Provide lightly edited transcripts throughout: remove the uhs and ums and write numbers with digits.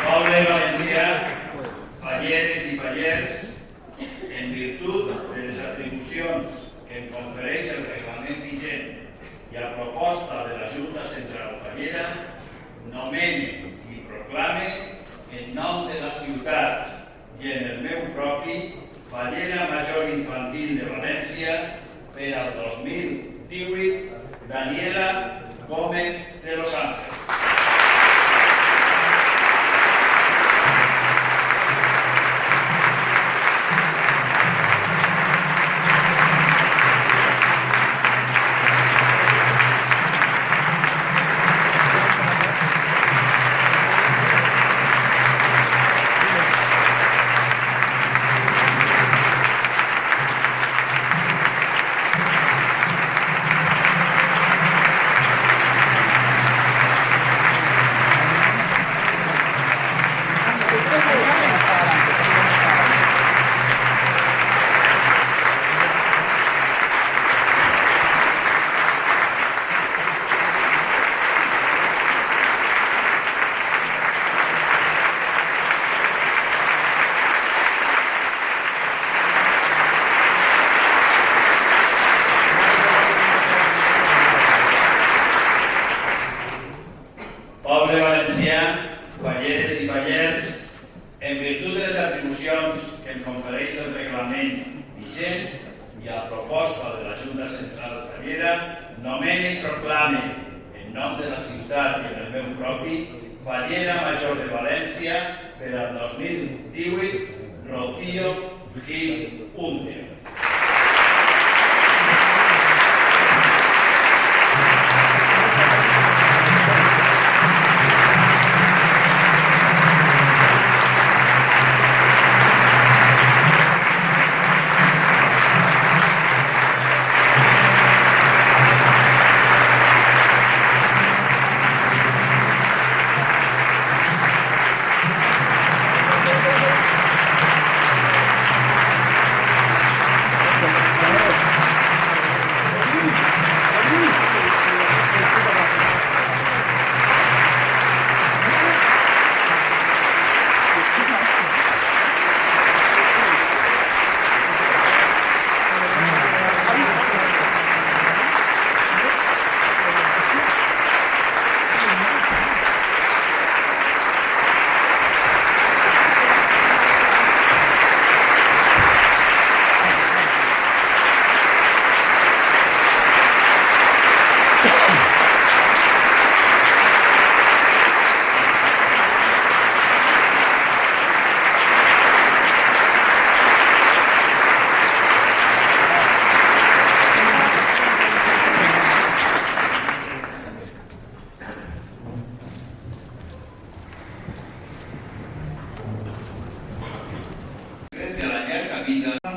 Poble valencià, falleres i fallers, en virtut de les atribucions que em confereix el reglament vigent i a proposta de la Junta Central Fallera, nomene i proclame en nom de la ciutat i en el meu propi Fallera Major Infantil de València per al 2018, Daniela Gómez de los Ángeles. Poble valencià, falleres i fallers, en virtut de les atribucions que em confereix el reglament vigent i a proposta de la Junta Central Fallera, nomene i proclame en nom de la ciutat i en el meu propi Fallera Major de València per al 2018, Rocío Gil Uncio.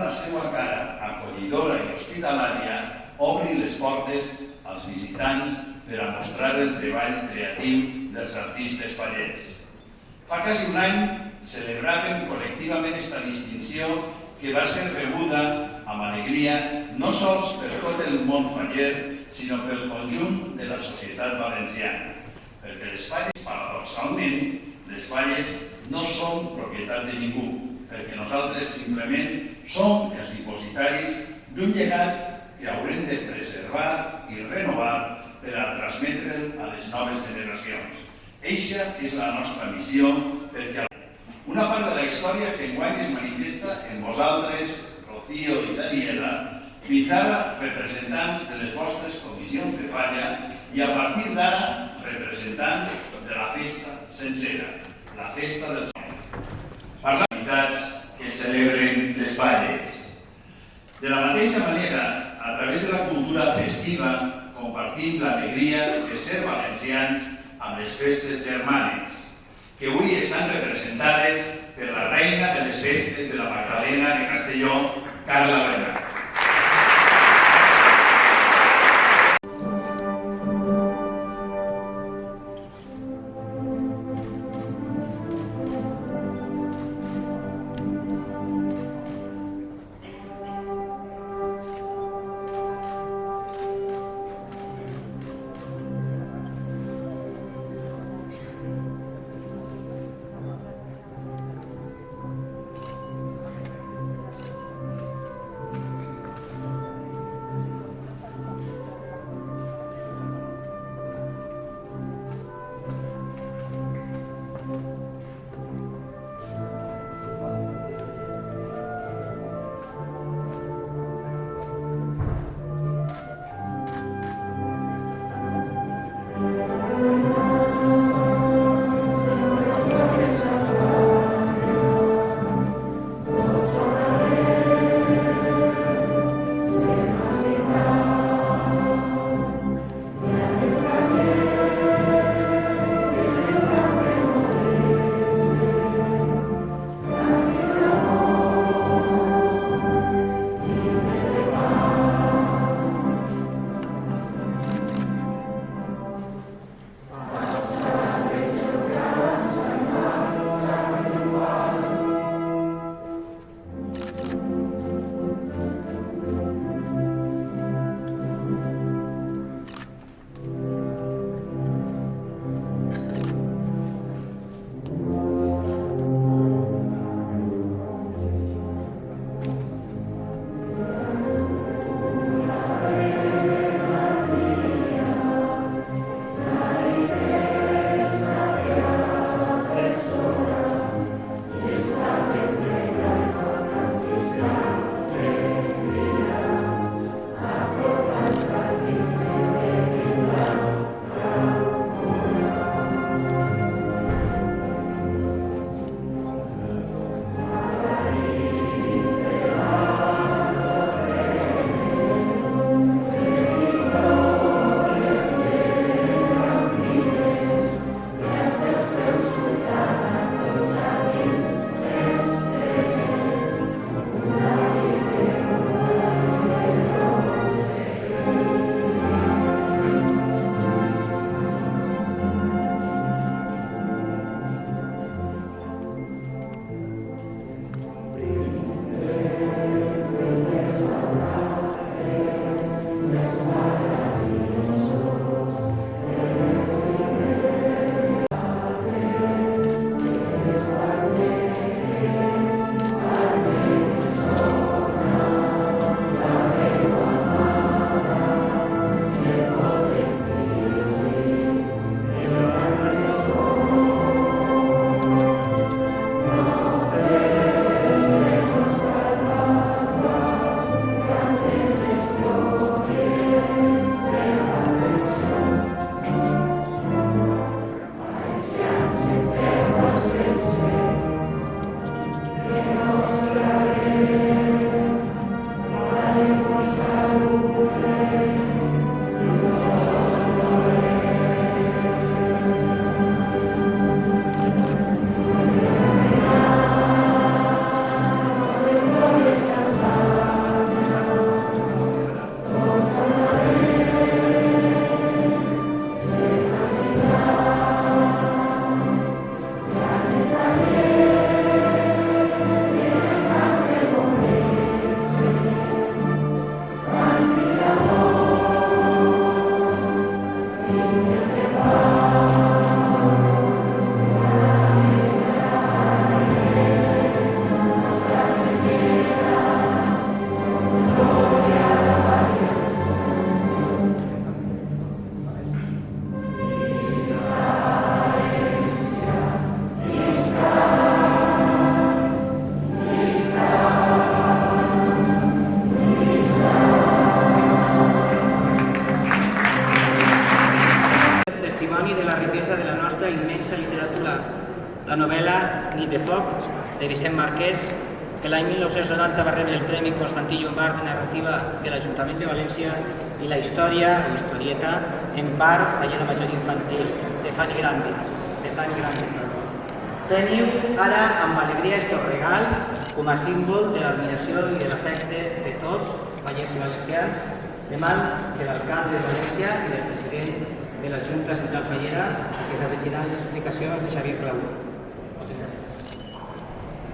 La seva cara acollidora i hospitalària obri les portes als visitants per a mostrar el treball creatiu dels artistes fallers. Fa quasi un any celebràvem col·lectivament esta distinció que va ser rebuda amb alegria no sols per tot el món faller, sinó pel conjunt de la societat valenciana. Perquè les falles, paradoxalment, les falles no són propietat de ningú, perquè nosaltres simplement som els dipositaris d'un llegat que haurem de preservar i renovar per a transmetre'l a les noves generacions. Eixa és la nostra missió perquè Una part de la història que enguany es manifesta en vosaltres, Rocío i Daniela, fins ara representants de les vostres comissions de falla i a partir d'ara representants de la festa sencera, la festa dels activitats que celebren les falles. De la mateixa manera, a través de la cultura festiva, compartim l'alegria de ser valencians amb les festes germanes, que avui estan representades per la reina de les festes de la Magdalena de Castelló, Carla Bernat. testimoni de la riquesa de la nostra immensa literatura. La novel·la Nit de foc, de Vicent Marquès, que l'any 1990 va rebre el Premi Constantí Llombart de Narrativa de l'Ajuntament de València, i la història, o historieta, en part, Fallera Major Infantil, de Fanny Grande. Teniu ara amb alegria estos regals com a símbol de l'admiració i de l'afecte de tots, vallesos i valencians, de mans de l'alcalde de València i del president de la Junta Central Fallera, que s'afegiran les explicacions de Xavier Clau.